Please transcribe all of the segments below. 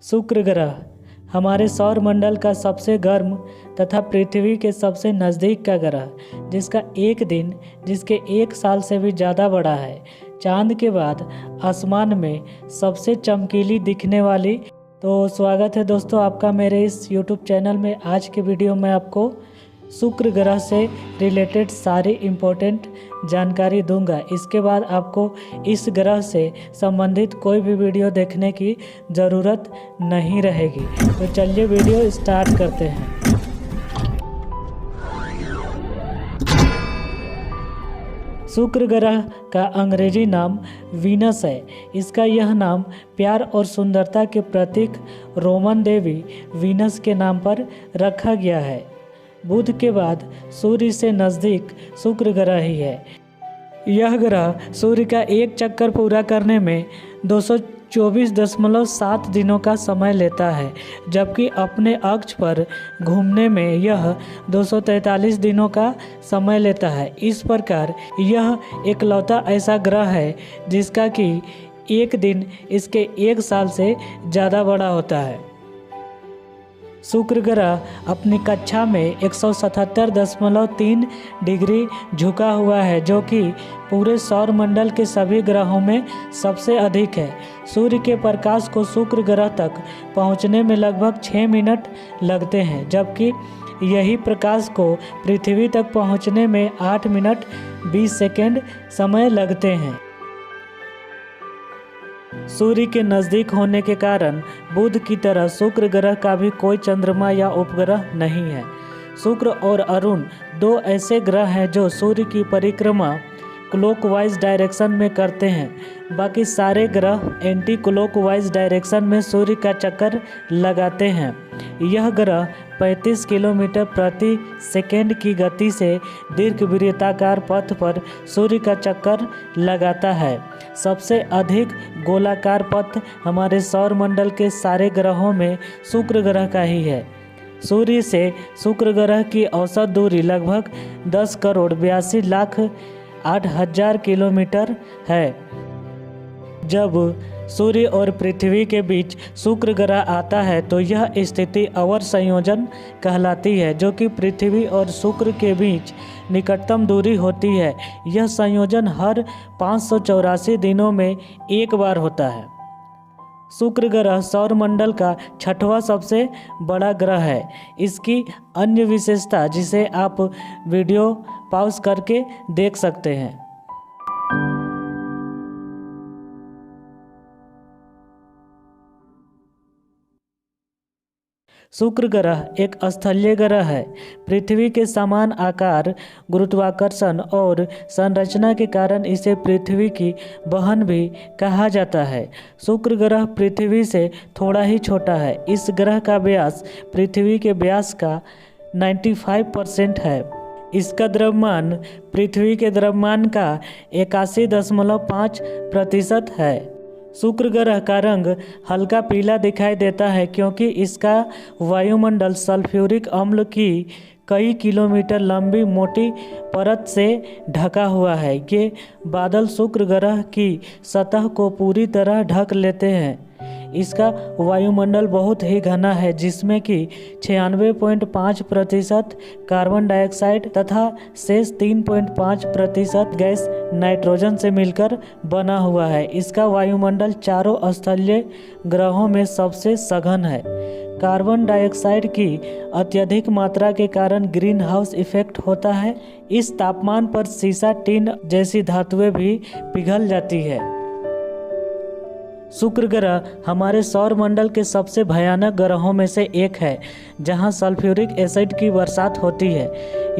शुक्र ग्रह हमारे सौर मंडल का सबसे गर्म तथा पृथ्वी के सबसे नज़दीक का ग्रह, जिसका एक दिन जिसके एक साल से भी ज़्यादा बड़ा है। चांद के बाद आसमान में सबसे चमकीली दिखने वाली। तो स्वागत है दोस्तों आपका मेरे इस YouTube चैनल में। आज के वीडियो में आपको शुक्र ग्रह से रिलेटेड सारी इम्पोर्टेंट जानकारी दूंगा। इसके बाद आपको इस ग्रह से संबंधित कोई भी वीडियो देखने की ज़रूरत नहीं रहेगी। तो चलिए वीडियो स्टार्ट करते हैं। शुक्र ग्रह का अंग्रेजी नाम वीनस है। इसका यह नाम प्यार और सुंदरता के प्रतीक रोमन देवी वीनस के नाम पर रखा गया है। बुध के बाद सूर्य से नज़दीक शुक्र ग्रह ही है। यह ग्रह सूर्य का एक चक्कर पूरा करने में 224.7 दिनों का समय लेता है, जबकि अपने अक्ष पर घूमने में यह 243 दिनों का समय लेता है। इस प्रकार यह एकलौता ऐसा ग्रह है जिसका कि एक दिन इसके एक साल से ज़्यादा बड़ा होता है। शुक्र ग्रह अपनी कक्षा में 177.3 डिग्री झुका हुआ है, जो कि पूरे सौर मंडल के सभी ग्रहों में सबसे अधिक है। सूर्य के प्रकाश को शुक्र ग्रह तक पहुंचने में लगभग 6 मिनट लगते हैं, जबकि यही प्रकाश को पृथ्वी तक पहुंचने में 8 मिनट 20 सेकेंड समय लगते हैं। सूर्य के नज़दीक होने के कारण बुध की तरह शुक्र ग्रह का भी कोई चंद्रमा या उपग्रह नहीं है। शुक्र और अरुण दो ऐसे ग्रह हैं जो सूर्य की परिक्रमा क्लॉकवाइज डायरेक्शन में करते हैं। बाकी सारे ग्रह एंटी क्लॉकवाइज डायरेक्शन में सूर्य का चक्कर लगाते हैं। यह ग्रह 35 किलोमीटर प्रति सेकेंड की गति से दीर्घवृत्ताकार पथ पर सूर्य का चक्कर लगाता है। सबसे अधिक गोलाकार पथ हमारे सौर मंडल के सारे ग्रहों में शुक्र ग्रह का ही है। सूर्य से शुक्र ग्रह की औसत दूरी लगभग 10,82,08,000 किलोमीटर है। जब सूर्य और पृथ्वी के बीच शुक्र ग्रह आता है तो यह स्थिति अवर संयोजन कहलाती है, जो कि पृथ्वी और शुक्र के बीच निकटतम दूरी होती है। यह संयोजन हर 584 दिनों में एक बार होता है। शुक्र ग्रह सौर मंडल का 6वां सबसे बड़ा ग्रह है। इसकी अन्य विशेषता जिसे आप वीडियो पॉज करके देख सकते हैं। शुक्र ग्रह एक स्थलीय ग्रह है। पृथ्वी के समान आकार, गुरुत्वाकर्षण और संरचना के कारण इसे पृथ्वी की बहन भी कहा जाता है। शुक्र ग्रह पृथ्वी से थोड़ा ही छोटा है। इस ग्रह का व्यास पृथ्वी के व्यास का 95% है। इसका द्रव्यमान पृथ्वी के द्रव्यमान का 81.5% है। शुक्र ग्रह का रंग हल्का पीला दिखाई देता है क्योंकि इसका वायुमंडल सल्फ्यूरिक अम्ल की कई किलोमीटर लंबी मोटी परत से ढका हुआ है। ये बादल शुक्र ग्रह की सतह को पूरी तरह ढक लेते हैं। इसका वायुमंडल बहुत ही घना है, जिसमें कि 96.5% कार्बन डाइऑक्साइड तथा शेष 3.5% गैस नाइट्रोजन से मिलकर बना हुआ है। इसका वायुमंडल चारों स्थलीय ग्रहों में सबसे सघन है। कार्बन डाइऑक्साइड की अत्यधिक मात्रा के कारण ग्रीन हाउस इफेक्ट होता है। इस तापमान पर सीसा, टिन जैसी धातुएं भी पिघल जाती है। शुक्र ग्रह हमारे सौर मंडल के सबसे भयानक ग्रहों में से एक है, जहां सल्फ्यूरिक एसिड की बरसात होती है।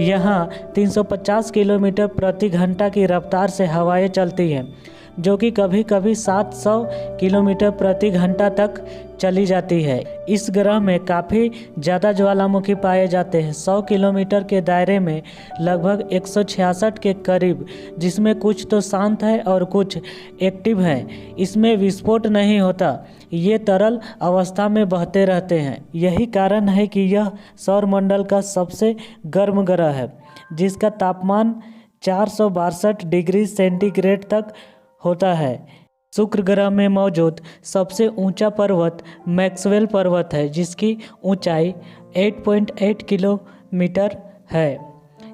यहां 350 किलोमीटर प्रति घंटा की रफ्तार से हवाएं चलती हैं, जो कि कभी कभी 700 किलोमीटर प्रति घंटा तक चली जाती है। इस ग्रह में काफ़ी ज़्यादा ज्वालामुखी पाए जाते हैं। 100 किलोमीटर के दायरे में लगभग 166 के करीब, जिसमें कुछ तो शांत है और कुछ एक्टिव है। इसमें विस्फोट नहीं होता, ये तरल अवस्था में बहते रहते हैं। यही कारण है कि यह सौर मंडल का सबसे गर्म ग्रह है, जिसका तापमान 462 डिग्री सेंटीग्रेड तक होता है। शुक्र ग्रह में मौजूद सबसे ऊंचा पर्वत मैक्सवेल पर्वत है, जिसकी ऊंचाई 8.8 किलोमीटर है।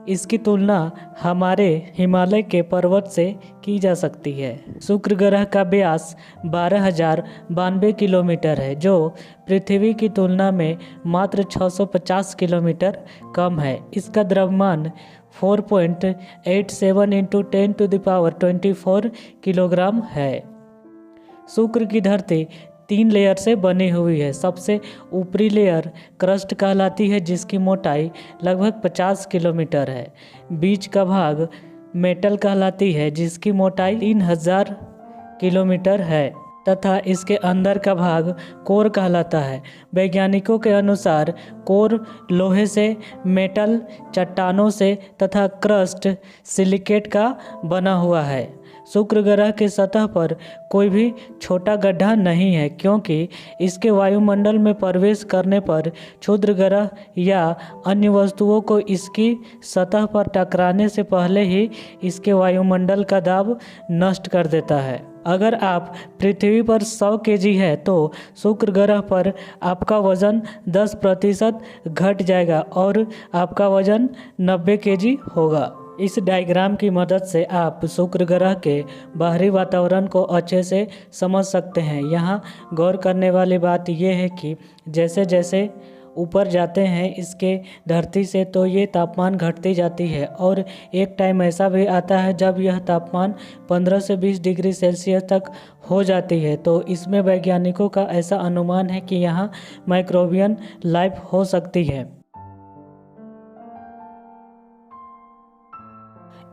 इसकी तुलना हमारे हिमालय के पर्वत से की जा सकती है। शुक्र ग्रह का व्यास 12,092 किलोमीटर है, जो पृथ्वी की तुलना में मात्र 650 किलोमीटर कम है। इसका द्रव्यमान 4.87 × 10⁻24 किलोग्राम है। शुक्र की धरती 3 लेयर से बनी हुई है। सबसे ऊपरी लेयर क्रस्ट कहलाती है, जिसकी मोटाई लगभग 50 किलोमीटर है। बीच का भाग मेटल कहलाती है, जिसकी मोटाई 3000 किलोमीटर है तथा इसके अंदर का भाग कोर कहलाता है। वैज्ञानिकों के अनुसार कोर लोहे से, मेटल चट्टानों से तथा क्रस्ट सिलिकेट का बना हुआ है। शुक्र ग्रह की सतह पर कोई भी छोटा गड्ढा नहीं है, क्योंकि इसके वायुमंडल में प्रवेश करने पर क्षुद्र ग्रह या अन्य वस्तुओं को इसकी सतह पर टकराने से पहले ही इसके वायुमंडल का दाब नष्ट कर देता है। अगर आप पृथ्वी पर 100 केजी है तो शुक्र ग्रह पर आपका वजन 10% घट जाएगा और आपका वजन 90 केजी होगा। इस डायग्राम की मदद से आप शुक्र ग्रह के बाहरी वातावरण को अच्छे से समझ सकते हैं। यहाँ गौर करने वाली बात यह है कि जैसे जैसे ऊपर जाते हैं इसके धरती से, तो ये तापमान घटती जाती है और एक टाइम ऐसा भी आता है जब यह तापमान 15 से 20 डिग्री सेल्सियस तक हो जाती है। तो इसमें वैज्ञानिकों का ऐसा अनुमान है कि यहाँ माइक्रोबियन लाइफ हो सकती है।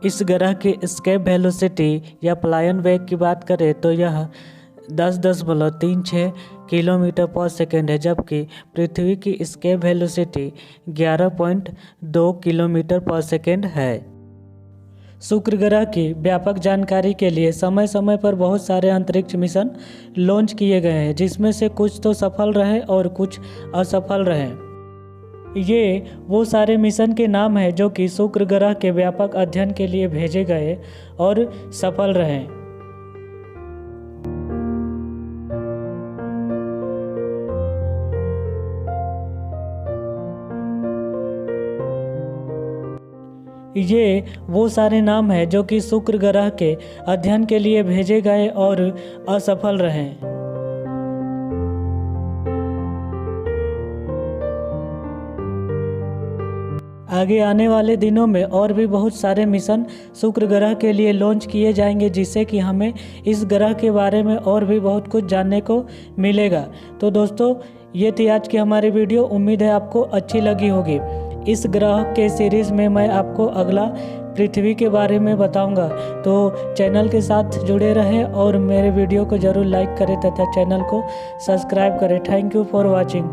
इस ग्रह की एस्केप वेलोसिटी या पलायन वेग की बात करें तो यह 10.36 किलोमीटर पर सेकेंड है, जबकि पृथ्वी की एस्केप वेलोसिटी 11.2 किलोमीटर पर सेकेंड है। शुक्र ग्रह की व्यापक जानकारी के लिए समय समय पर बहुत सारे अंतरिक्ष मिशन लॉन्च किए गए हैं, जिसमें से कुछ तो सफल रहे और कुछ असफल रहे। ये वो सारे मिशन के नाम हैं जो कि शुक्र ग्रह के व्यापक अध्ययन के लिए भेजे गए और सफल रहे। ये वो सारे नाम हैं जो कि शुक्र ग्रह के अध्ययन के लिए भेजे गए और असफल रहे। आगे आने वाले दिनों में और भी बहुत सारे मिशन शुक्र ग्रह के लिए लॉन्च किए जाएंगे, जिससे कि हमें इस ग्रह के बारे में और भी बहुत कुछ जानने को मिलेगा। तो दोस्तों, ये थी आज की हमारी वीडियो। उम्मीद है आपको अच्छी लगी होगी। इस ग्रह के सीरीज़ में मैं आपको अगला पृथ्वी के बारे में बताऊंगा, तो चैनल के साथ जुड़े रहें और मेरे वीडियो को ज़रूर लाइक करें तथा चैनल को सब्सक्राइब करें। Thank you for watching.